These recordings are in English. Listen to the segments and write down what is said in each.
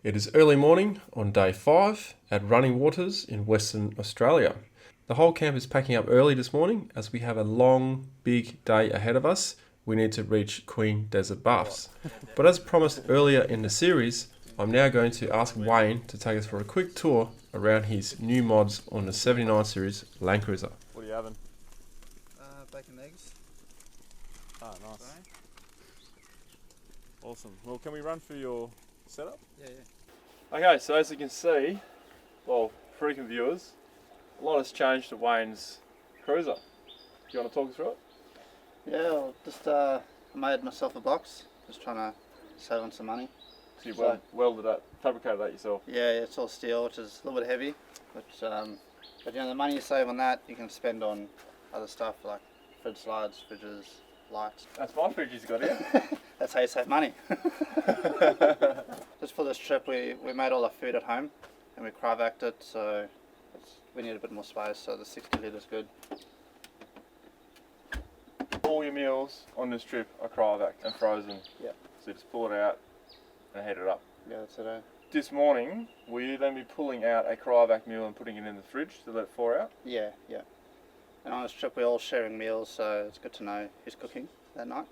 It is early morning on day 5 at Running Waters in Western Australia. The whole camp is packing up early this morning as we have a long, big day ahead of us. We need to reach Queen Desert Buffs. But as promised earlier in the series, I'm now going to ask Wayne to take us for a quick tour around his new mods on the 79 series Land Cruiser. What are you having? Bacon and eggs. Ah, nice. Awesome. Well, can we run through your setup? Yeah. Okay, so as you can see, well, frequent viewers, a lot has changed to Wayne's cruiser. Do you want to talk us through it? Yeah, well, just I made myself a box, just trying to save on some money. So you welded that, fabricated that yourself? Yeah, it's all steel, which is a little bit heavy, but you know, the money you save on that, you can spend on other stuff like fridge slides, fridges, lights. That's my fridge he's got here. That's how you save money. Just for this trip, we made all our food at home, and we cryovac it, so we need a bit more space, so the 60 litre is good. All your meals on this trip are cryovac and frozen. Yeah. So you just pull it out and heat it up. Yeah, that's it. This morning, will you then be pulling out a cryovac meal and putting it in the fridge to let it thaw out? Yeah. And on this trip, we're all sharing meals, so it's good to know who's cooking that night.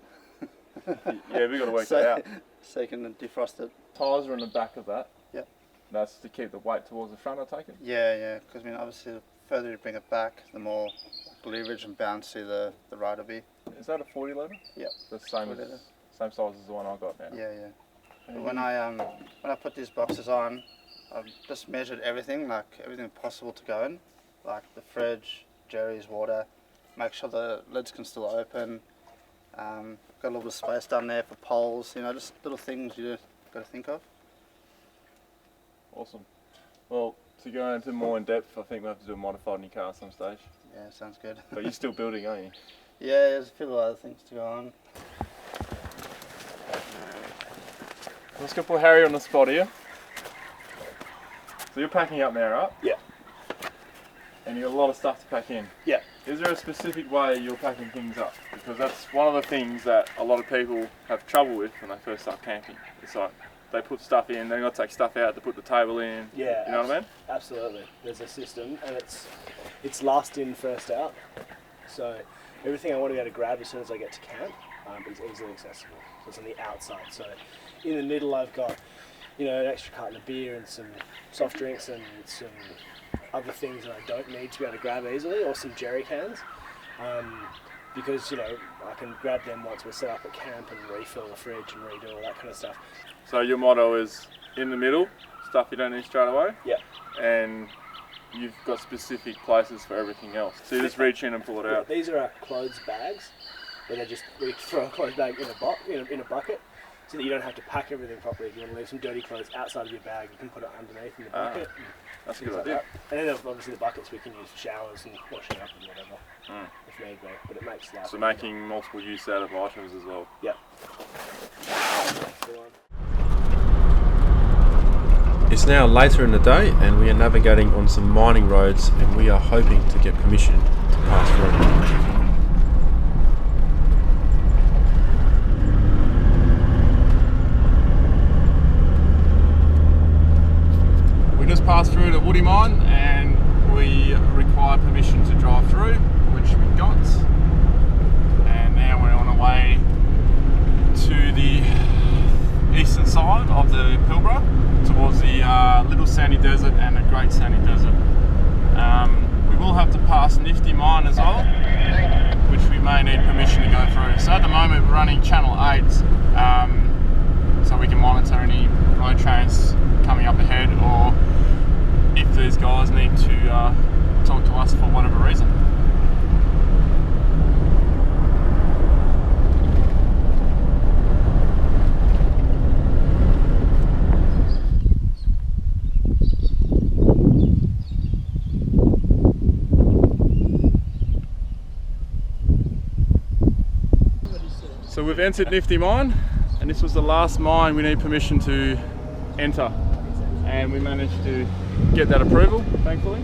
Yeah, we've got to work that out. So you can defrost it. Tyres are in the back of that. Yep. That's to keep the weight towards the front, I take it? Yeah, because I mean, obviously, the further you bring it back, the more leverage and bouncy the ride will be. Is that a 40 litre? Yep. The same size as the one I got now? Yeah. When I put these boxes on, I've just measured everything, like everything possible to go in, like the fridge, Jerry's water, make sure the lids can still open. Got a little bit of space down there for poles, you know, just little things you got to think of. Awesome. Well, to go into more in depth, I think we'll have to do a modified in your car at some stage. Yeah, sounds good. But you're still building, aren't you? Yeah, there's a few other things to go on. Let's go put Harry on the spot here. So you're packing up now, right? Yeah. And you've got a lot of stuff to pack in. Yeah. Is there a specific way you're packing things up? Because that's one of the things that a lot of people have trouble with when they first start camping. It's like they put stuff in, they've got to take stuff out to put the table in. Yeah. You know what I mean? Absolutely. There's a system, and it's last in, first out. So everything I want to be able to grab as soon as I get to camp is easily accessible. So it's on the outside. So in the middle I've got, you know, an extra carton of beer and some soft drinks and some other things that I don't need to be able to grab easily, or some jerry cans, because, you know, I can grab them once we're set up at camp and refill the fridge and redo all that kind of stuff. So your motto is in the middle, stuff you don't need straight away. Yeah. And you've got specific places for everything else. So you just reach in and pull it out. These are our clothes bags, where we throw a clothes bag in a bucket, so that you don't have to pack everything properly. If you want to leave some dirty clothes outside of your bag, you can put it underneath in the bucket. That's a good like idea. That. And then obviously the buckets we can use for showers and washing up and whatever, if need be. But it makes life. So making multiple use out of items as well. Yep. It's now later in the day and we are navigating on some mining roads and we are hoping to get permission to pass through. We just passed through the Woody mine and we required permission to drive through, which we got. And now we're on our way to the eastern side of the Pilbara, towards the Little Sandy Desert and the Great Sandy Desert. We will have to pass Nifty Mine as well, which we may need permission to go through. So at the moment we're running channel 8, so we can monitor any road trains coming up ahead, or if these guys need to talk to us for whatever reason. So we've entered Nifty Mine, and this was the last mine we need permission to enter, and we managed to get that approval, thankfully.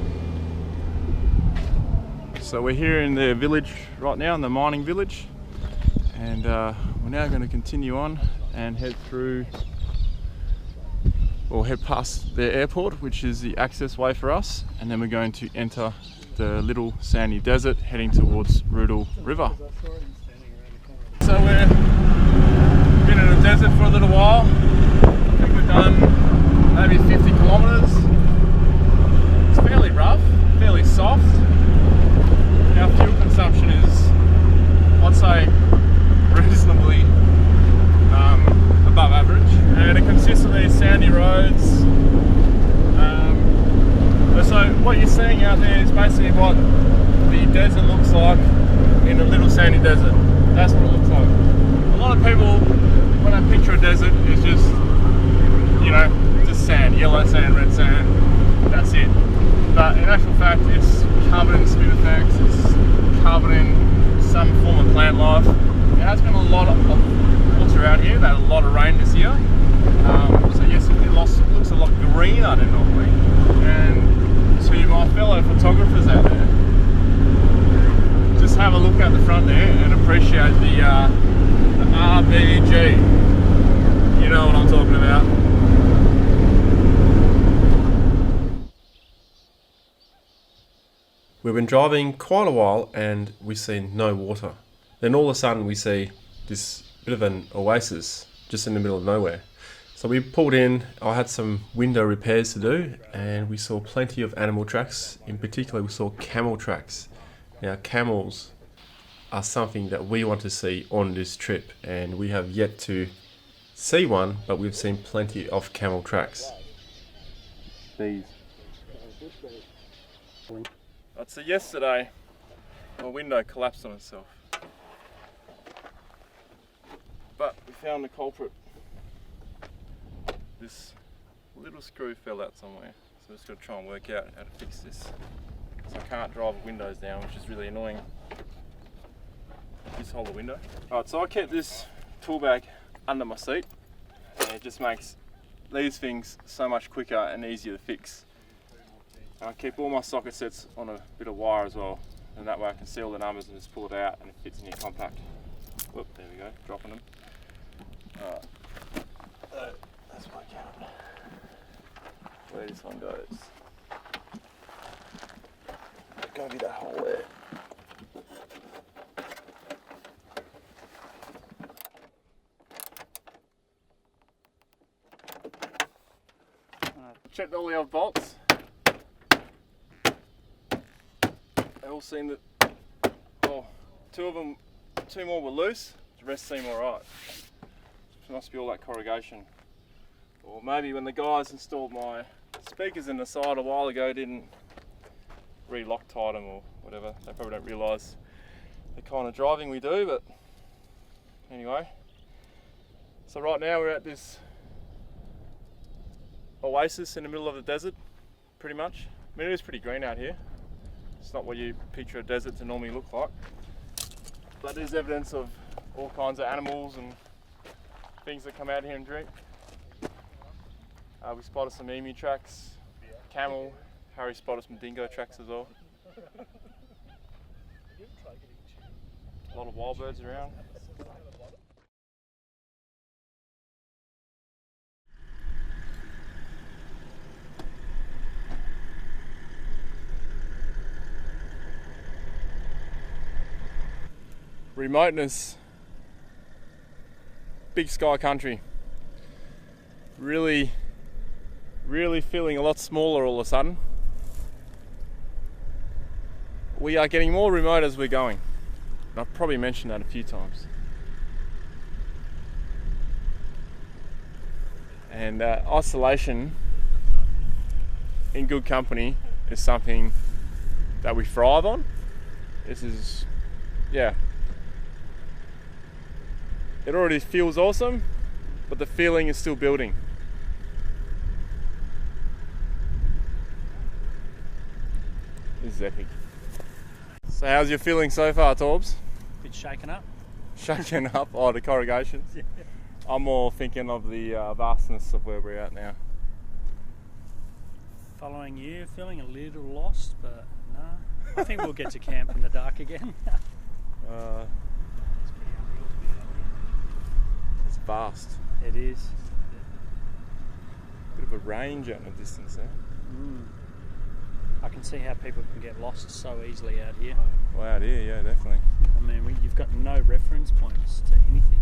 So we're here in the village right now, in the mining village, and we're now going to continue on and head through we'll head past the airport, which is the access way for us, and then we're going to enter the little sandy desert heading towards Rudall River. So we've been in the desert for a little while. I think we've done maybe 50 kilometres. It's fairly rough, fairly soft. Our fuel consumption is, I'd say, reasonably above average, and it consists of these sandy roads. So what you're seeing out there is basically what the desert looks like in a little sandy desert. That's what it looks like. A lot of people, when I picture a desert, it's just, you know, just sand, yellow sand, red sand, that's it. But in actual fact, it's covered in spinifex, it's covered in some form of plant life. There has been a lot of water out here, had a lot of rain this year. So yes, it looks a lot greener than normally. And to my fellow photographers out there, just have a look at the front there and appreciate the RBG. You know what I'm talking about. We've been driving quite a while and we see no water. Then all of a sudden we see this bit of an oasis just in the middle of nowhere. So we pulled in, I had some window repairs to do, and we saw plenty of animal tracks. In particular, we saw camel tracks. Now camels are something that we want to see on this trip, and we have yet to see one, but we've seen plenty of camel tracks. These. So yesterday, my window collapsed on itself. But we found the culprit. This little screw fell out somewhere, so I'm just going to try and work out how to fix this. So I can't drive the windows down, which is really annoying. Just hold the window. Alright, so I kept this tool bag under my seat, and it just makes these things so much quicker and easier to fix. And I keep all my socket sets on a bit of wire as well, and that way I can see all the numbers and just pull it out and it fits in here compact. Whoop, there we go, dropping them. Alright. Let's work out where this one goes. There's going to be that hole there. Checked all the other bolts. They all seem that, well, two more were loose, the rest seem alright. Must be all that corrugation. Or maybe when the guys installed my speakers in the side a while ago didn't re-Loctite them or whatever. They probably don't realise the kind of driving we do, but anyway. So right now we're at this oasis in the middle of the desert, pretty much. I mean, it is pretty green out here. It's not what you picture a desert to normally look like. But there's evidence of all kinds of animals and things that come out here and drink. We spotted some emu tracks, camel. Harry spotted some dingo tracks as well. A lot of wild birds around. Remoteness. Big sky country. Really feeling a lot smaller all of a sudden. We are getting more remote as we're going. And I've probably mentioned that a few times. And isolation in good company is something that we thrive on. This is, yeah. It already feels awesome, but the feeling is still building. This is epic. So how's your feeling so far, Torbs? Bit shaken up. Shaken up? Oh, the corrugations? Yeah. I'm more thinking of the vastness of where we're at now. Following you, feeling a little lost, but no. I think we'll get to camp in the dark again. It's vast. It is. Bit of a range out in the distance there. I can see how people can get lost so easily out here. Well, out here, yeah, definitely. I mean, you've got no reference points to anything.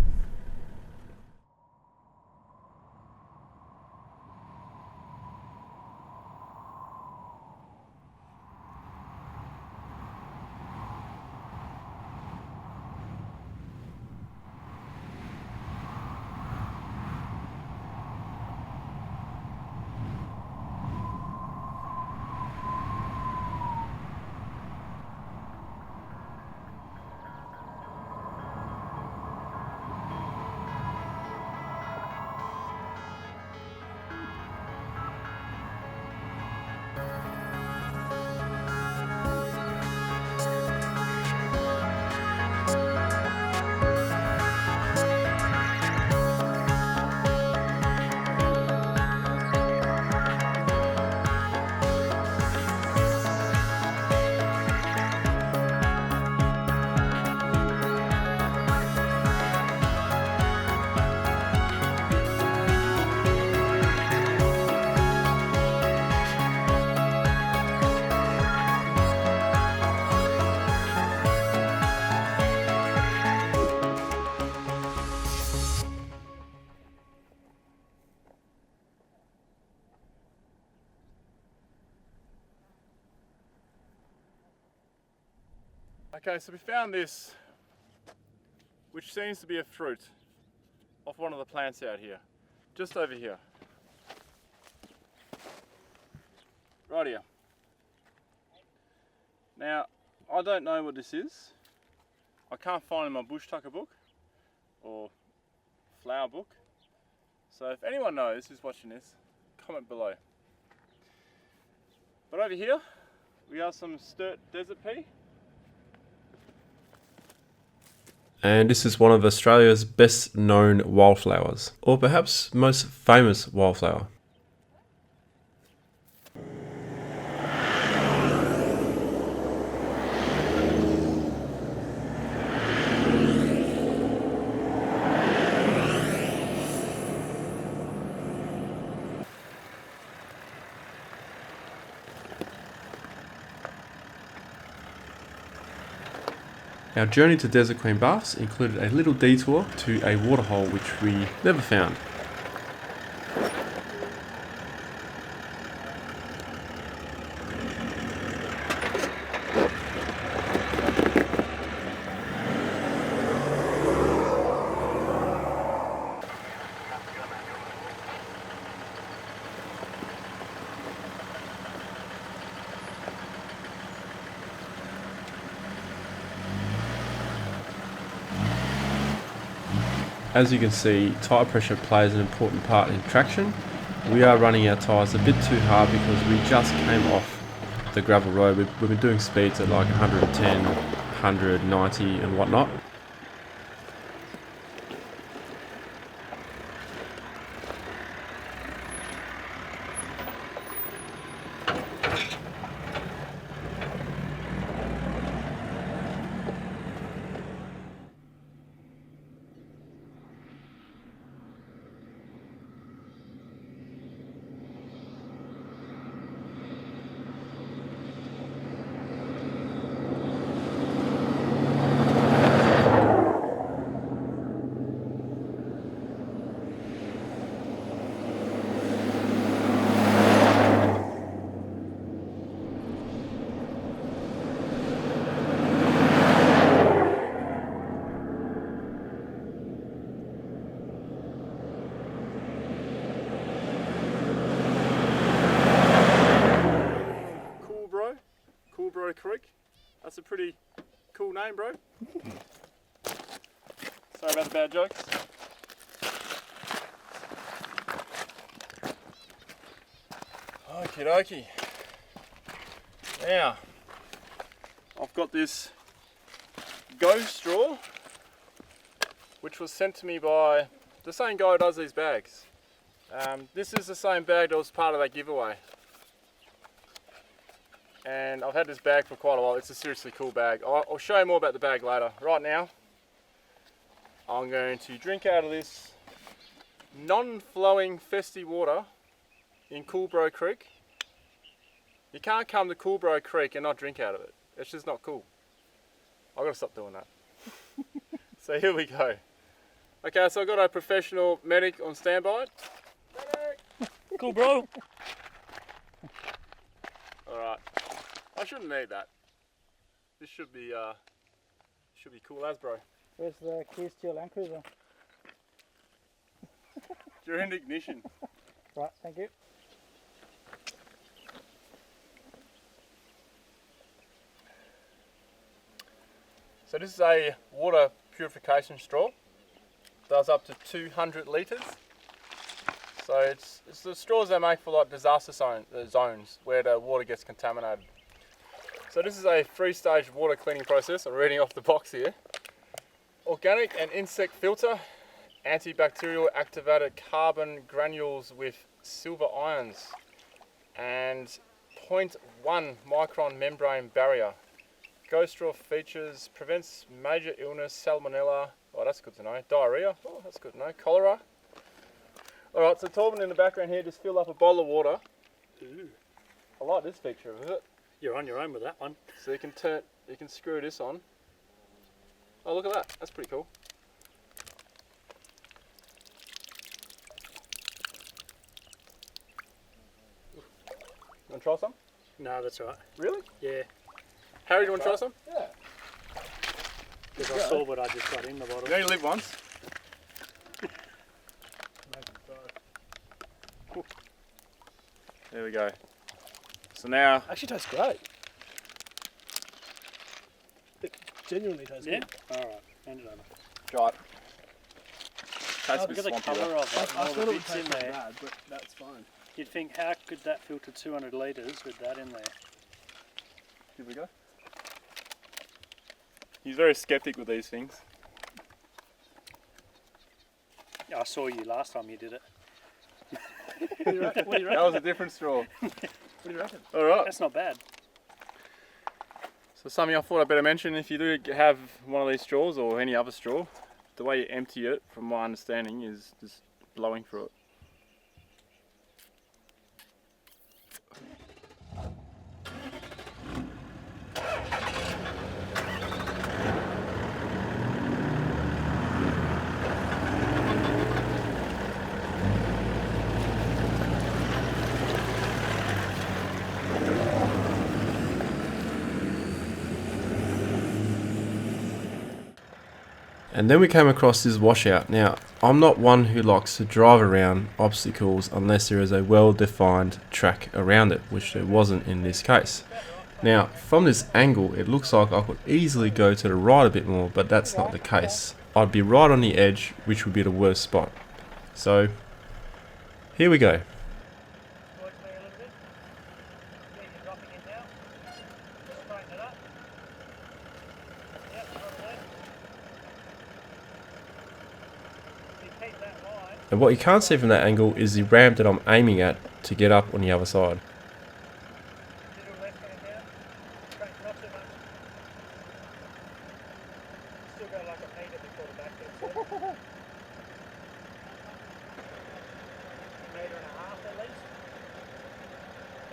Okay, so we found this, which seems to be a fruit off one of the plants out here, just over here. Right here. Now, I don't know what this is. I can't find it in my bush tucker book or flower book. So if anyone knows who's watching this, comment below. But over here, we have some sturt desert pea. And this is one of Australia's best known wildflowers, or perhaps most famous wildflower. Our journey to Desert Queen Baths included a little detour to a waterhole which we never found. As you can see, tyre pressure plays an important part in traction. We are running our tyres a bit too hard because we just came off the gravel road. We've been doing speeds at like 110, 190 and whatnot. Creek. That's a pretty cool name, bro. Sorry about the bad jokes. Okie dokie. Now, I've got this ghost straw, which was sent to me by the same guy who does these bags. This is the same bag that was part of that giveaway. And I've had this bag for quite a while. It's a seriously cool bag. I'll show you more about the bag later. Right now, I'm going to drink out of this non-flowing festy water in Coolbro Creek. You can't come to Coolbro Creek and not drink out of it. It's just not cool. I've got to stop doing that. So here we go. Okay, so I've got a professional medic on standby. Cool, bro. Alright. I shouldn't need that. This should be cool as, bro. Where's the keys to your Land Cruiser? You're in ignition. Right, thank you. So this is a water purification straw. Does up to 200 litres. So it's the straws they make for like disaster zones where the water gets contaminated. So this is a 3-stage water cleaning process. I'm reading off the box here. Organic and insect filter, antibacterial activated carbon granules with silver ions, and 0.1 micron membrane barrier. Ghost straw features, prevents major illness, salmonella, oh that's good to know, diarrhea, oh that's good to know, cholera. Alright, so Torben in the background here just filled up a bottle of water. Ooh. I like this feature of it. You're on your own with that one. So you can screw this on. Oh look at that, that's pretty cool. You want to try some? No, that's all right. Really? Yeah, Harry, do you want to try some? Yeah. because I saw what I just got in the bottle. You only live once. There we go. So now, Actually tastes great. It genuinely tastes Yeah? good. Alright, hand it over. try it. Tastes a Look bit at the swampy colour though. of it, I all thought the it would bits in taste like there. bad, but that's fine. You'd think, how could that filter 200 litres with that in there? Here we go. He's very skeptic with these things. I saw you last time you did it. What do you reckon? What do you That reckon? was a different straw. What do you reckon? Alright. That's not bad. So something I thought I'd better mention, if you do have one of these straws or any other straw, the way you empty it, from my understanding, is just blowing through it. And then we came across this washout. Now, I'm not one who likes to drive around obstacles unless there is a well-defined track around it, which there wasn't in this case. Now, from this angle, it looks like I could easily go to the right a bit more, but that's not the case. I'd be right on the edge, which would be the worst spot. So, here we go. And what you can't see from that angle is the ramp that I'm aiming at to get up on the other side.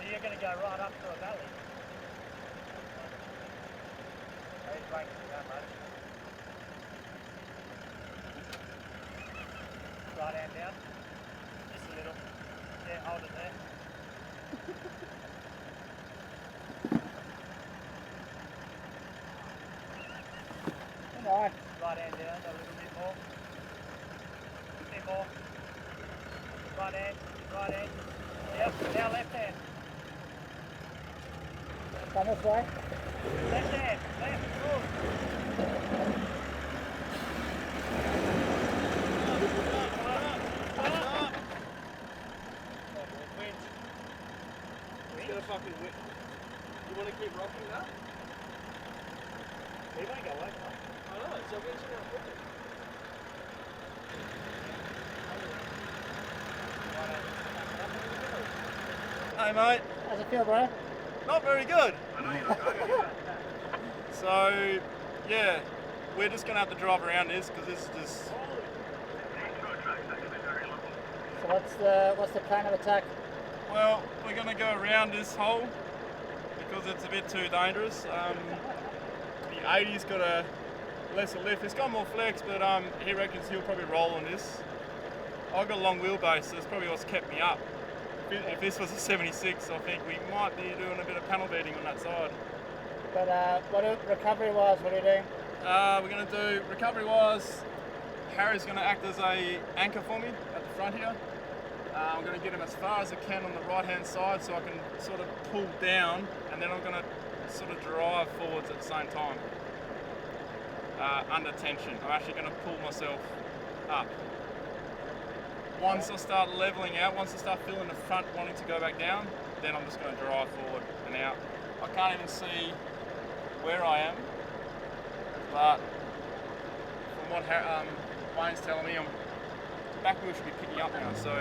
You're going to go right up to a valley. That much. Right hand down. Just a little. Yeah, hold it there. Come on. Right hand down, a little bit more. A bit more. Right hand, right hand. Yep, now left hand. Come this way. Left hand, left, good. You want to keep rocking that? We won't go away. I know, so eventually I'll put it. Hey mate, How's it feel, bro? not very good. So, yeah, we're just going to have to drive around this because this is just... So what's the plan of attack? Well, we're going to go around this hole because it's a bit too dangerous. The 80's got a lesser lift. It's got more flex, but he reckons he'll probably roll on this. I've got a long wheelbase, so that's probably what's kept me up. If this was a 76, I think we might be doing a bit of panel beating on that side. But recovery-wise, what are you doing? We're going to do, recovery-wise, Harry's going to act as a anchor for me at the front here. I'm going to get him as far as I can on the right-hand side so I can sort of pull down, and then I'm going to sort of drive forwards at the same time. Under tension. I'm actually going to pull myself up. Once I start leveling out, once I start feeling the front wanting to go back down, then I'm just going to drive forward and out. I can't even see where I am, but from what Wayne's telling me, the back wheel should be picking up now. So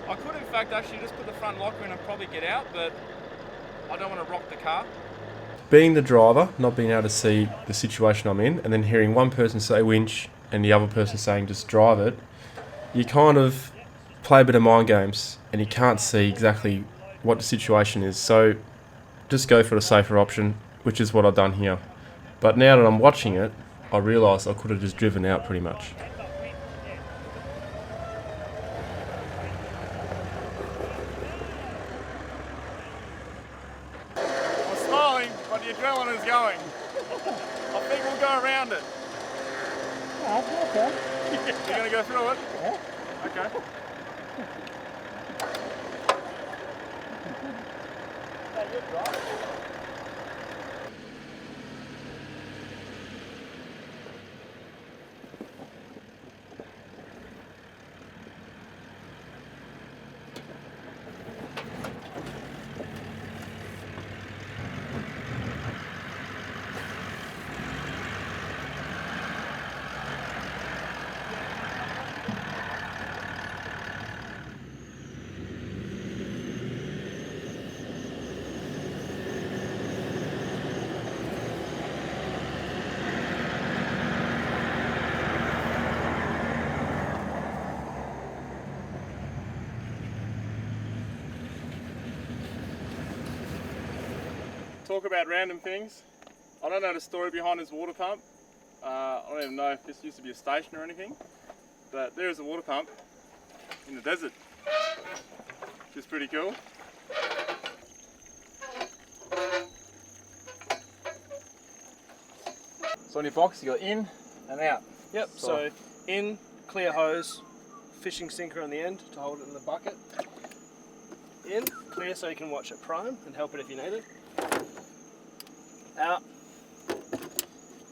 I could in fact actually just put the front locker in and probably get out, but I don't want to rock the car. Being the driver, not being able to see the situation I'm in, and then hearing one person say winch and the other person saying just drive it, you kind of play a bit of mind games and you can't see exactly what the situation is. So just go for the safer option, which is what I've done here. But now that I'm watching it, I realise I could have just driven out pretty much. I'm smiling, but the adrenaline is going. I think we'll go around it. Oh, okay. You're going to go through it? Yeah. Okay. Talk about random things. I don't know the story behind this water pump. I don't even know if this used to be a station or anything, but there is a water pump in the desert, which is pretty cool. So on your box you got in and out. Yep, so in, clear hose, fishing sinker on the end to hold it in the bucket. In, clear so you can watch it prime and help it if you need it. Out,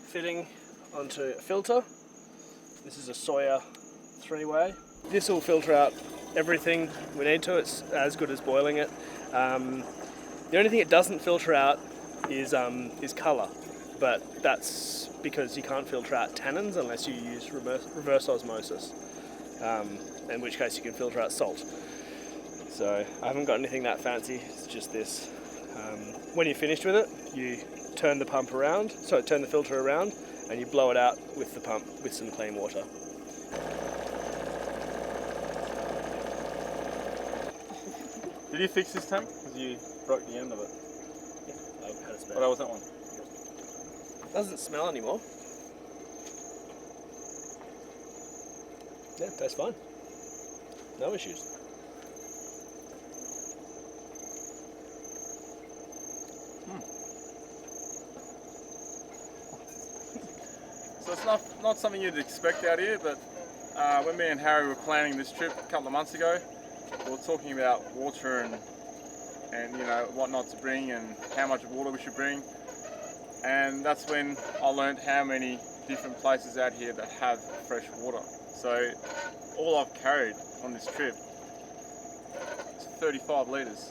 fitting onto a filter. This is a Sawyer 3-way. This will filter out everything we need to. It's as good as boiling it. The only thing it doesn't filter out is colour, but that's because you can't filter out tannins unless you use reverse osmosis, in which case you can filter out salt. So I haven't got anything that fancy, it's just this. When you're finished with it, you turn the pump around, turn the filter around, and you blow it out with the pump with some clean water. Did you fix this tank? Because you broke the end of it. Yeah, I've had a spare. What was that one? Doesn't smell anymore. Yeah, tastes fine. No issues. So it's not something you'd expect out here, but when me and Harry were planning this trip a couple of months ago, we were talking about water and you know what not to bring and how much water we should bring, and that's when I learned how many different places out here that have fresh water. So all I've carried on this trip is 35 litres,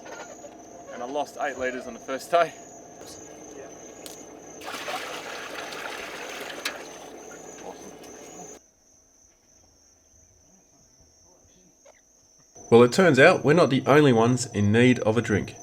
and I lost 8 litres on the first day. Well, it turns out we're not the only ones in need of a drink.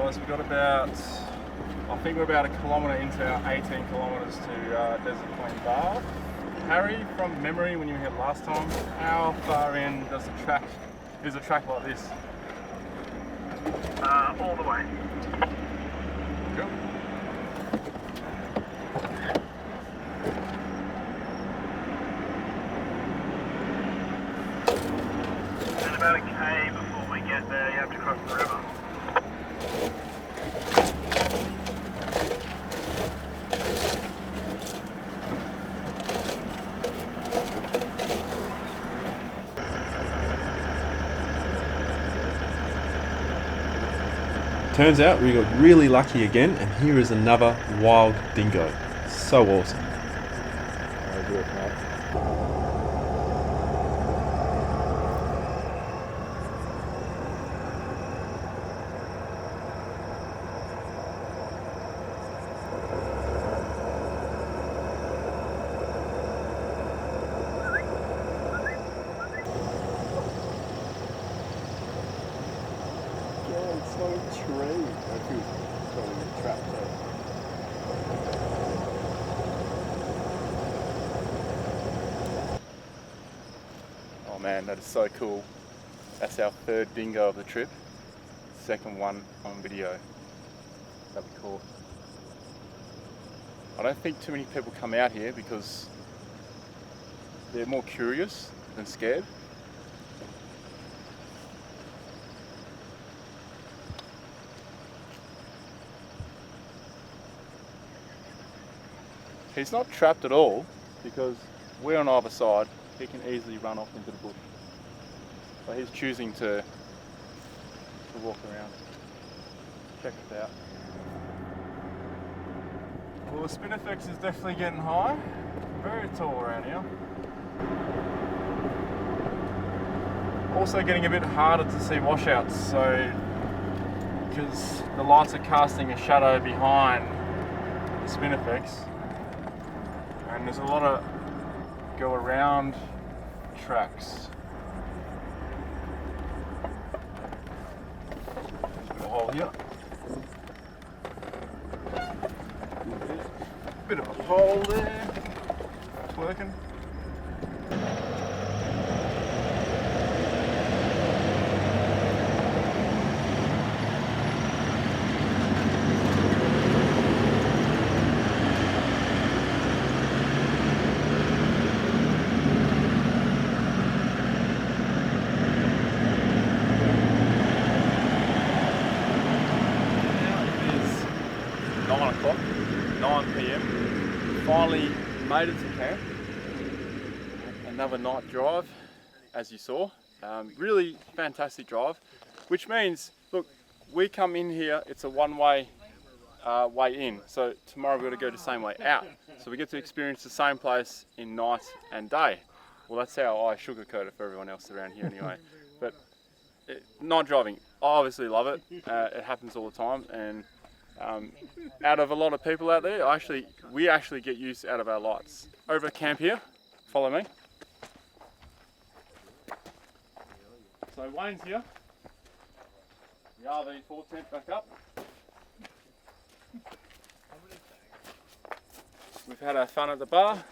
guys, we've got about, I think we're about a kilometre into our 18 kilometres to Desert Plain Bar. Harry, from memory, when you were here last time, how far in does a track like this? All the way. Cool. And about a K before we get there, you have to cross the river. Turns out we got really lucky again, and here is another wild dingo. So awesome. Oh man, that is so cool. That's our third dingo of the trip. Second one on video. That'd be cool. I don't think too many people come out here because they're more curious than scared. He's not trapped at all because we're on either side. He can easily run off into the bush. But he's choosing to walk around. Check it out. Well, the spinifex is definitely getting high. Very tall around here. Also getting a bit harder to see washouts, so because the lights are casting a shadow behind the spinifex. And there's a lot of go around tracks. There's a bit of a hole here. Bit of a hole there. It's working. Now it is 9 o'clock, 9 PM. Finally made it to camp. Another night drive, as you saw. Really fantastic drive, which means, look, we come in here, it's a one-way way in. So tomorrow we're going to go the same way out. So we get to experience the same place in night and day. Well, that's how I sugarcoat it for everyone else around here anyway. But night driving, I obviously love it. It happens all the time, and out of a lot of people out there, we actually get use out of our lights. Over at camp here, follow me. So Wayne's here. The RV4 tent back up. We've had our fun at the bar,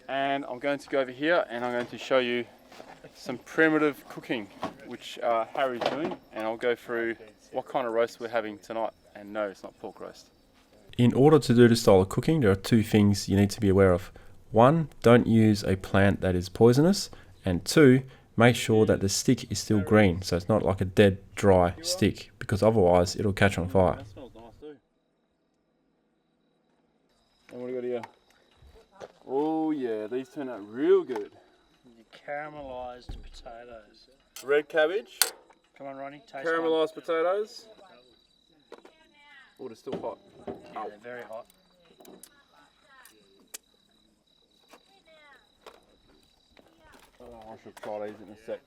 and I'm going to go over here and I'm going to show you some primitive cooking, which Harry's doing, and I'll go through what kind of roast we're having tonight. And no, it's not pork roast. In order to do this style of cooking, there are two things you need to be aware of. One, don't use a plant that is poisonous, and two, make sure that the stick is still green, so it's not like a dead, dry stick, because otherwise it'll catch on fire. That smells nice too. And what do we got here? Oh yeah, these turn out real good. Caramelised potatoes. Red cabbage, Come on, Ronnie, taste one. caramelised potatoes. Oh, they're still hot. Yeah, they're very hot. Oh, I should try these in a sec.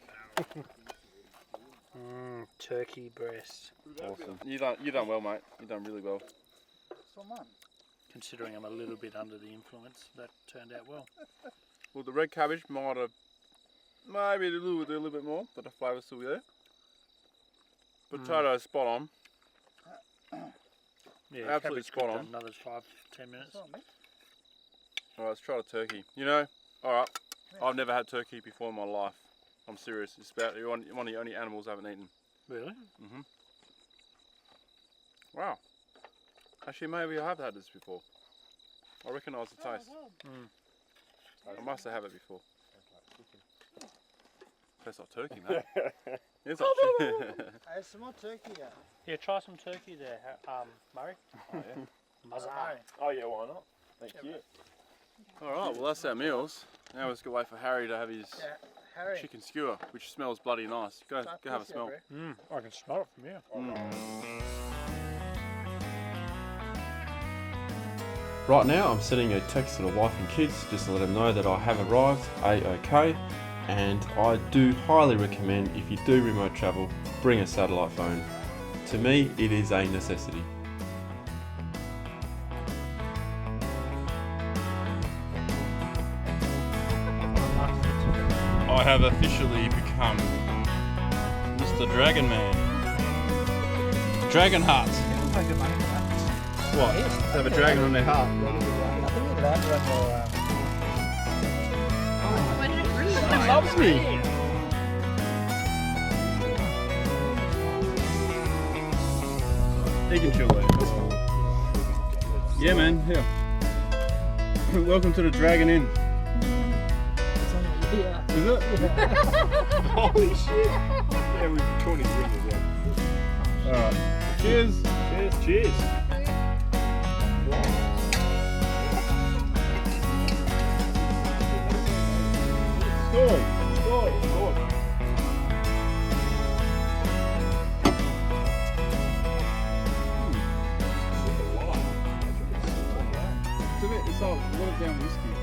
Turkey breast. Awesome. You done well, mate. You done really well. Considering I'm a little bit under the influence, that turned out well. Well, the red cabbage might have maybe a little bit more, but the flavour's still there. Potatoes spot on. Yeah, Absolutely cabbage cooked spot on. Another 5-10 minutes. All right, let's try the turkey. You know, all right, I've never had turkey before in my life. I'm serious. It's about one of the only animals I haven't eaten. Really? Mm-hmm. Wow. Actually, maybe I have had this before. I recognise the taste. I must have had it before. Tastes like turkey, mate. It's like Hey, some more turkey. Yeah, try some turkey there, Murray. Oh, yeah. Huzzah. Oh, yeah, why not? Thank you. All right, well that's our meals. Now let's go wait for Harry to have his Harry. chicken skewer, which smells bloody nice. Go have a smell. I can smell it from here. Right now I'm sending a text to the wife and kids just to let them know that I have arrived A-OK, and I do highly recommend, if you do remote travel, bring a satellite phone. To me it is a necessity. I have officially become Mr. Dragon Man. Dragon hearts. What? They have a dragon on their heart. It loves me. He can chill there. That's fine. Yeah, man. Here. Welcome to the Dragon Inn. Is it? Holy shit! Yeah, we've caught his ring as well. Alright. Cheers! Cheers! Cheers! Score! Score! Score! It's a bit, it's all watered down whiskey.